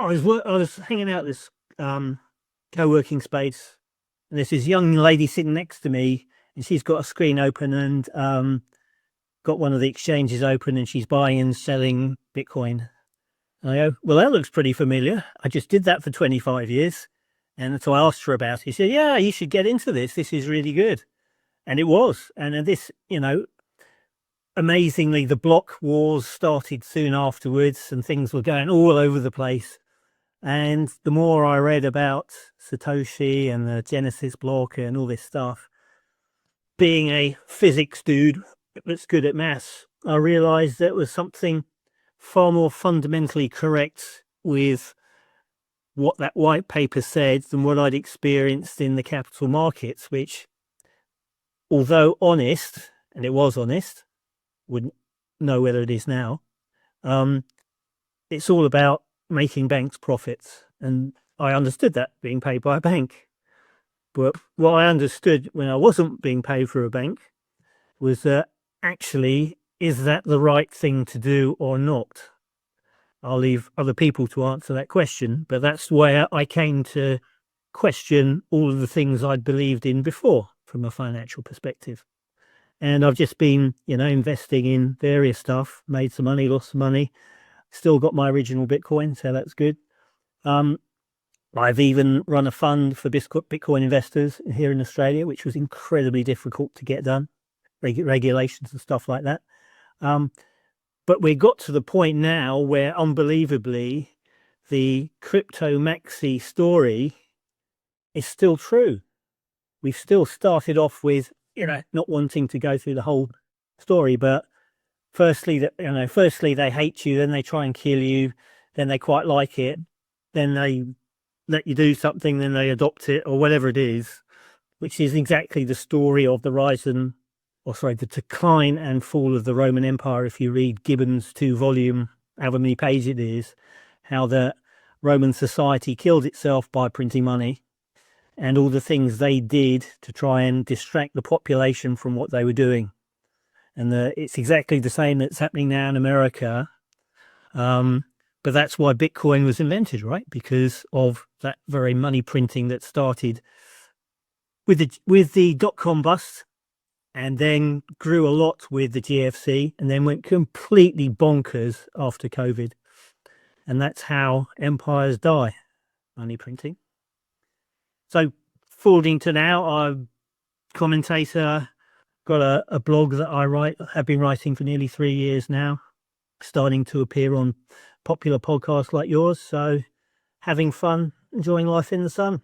I was hanging out at this co-working space, and there's this young lady sitting next to me, and she's got a screen open and got one of the exchanges open, and she's buying and selling Bitcoin. And I go, well, that looks pretty familiar. I just did that for 25 years. And so I asked her about it. She said, yeah, you should get into this. This is really good. And it was. And this, amazingly, the block wars started soon afterwards and things were going all over the place. And the more I read about Satoshi and the Genesis block and all this stuff, being a physics dude that's good at maths, I realized there was something far more fundamentally correct with what that white paper said than what I'd experienced in the capital markets, which, although honest, and it was honest, wouldn't know whether it is now, it's all about making banks profits. And I understood that, being paid by a bank. But what I understood when I wasn't being paid for a bank was that actually, is that the right thing to do or not? I'll leave other people to answer that question, but that's where I came to question all of the things I'd believed in before from a financial perspective. And I've just been, investing in various stuff, made some money, lost some money, still got my original Bitcoin, so that's good. I've even run a fund for Bitcoin investors here in Australia, which was incredibly difficult to get done, regulations and stuff like that. But we got to the point now where, unbelievably, the crypto maxi story is still true. We've still started off with, not wanting to go through the whole story, but firstly, they hate you, then they try and kill you, then they quite like it, then they let you do something, then they adopt it, or whatever it is, which is exactly the story of the decline and fall of the Roman Empire. If you read Gibbon's 2-volume, however many pages it is, how the Roman society killed itself by printing money and all the things they did to try and distract the population from what they were doing. And it's exactly the same that's happening now in America. But that's why Bitcoin was invented, right? Because of that very money printing that started with the dot-com bust, and then grew a lot with the GFC, and then went completely bonkers after COVID. And that's how empires die, money printing. So forwarding to now, I'm a commentator, got a blog that I have been writing for nearly 3 years now, starting to appear on popular podcasts like yours. So having fun, enjoying life in the sun.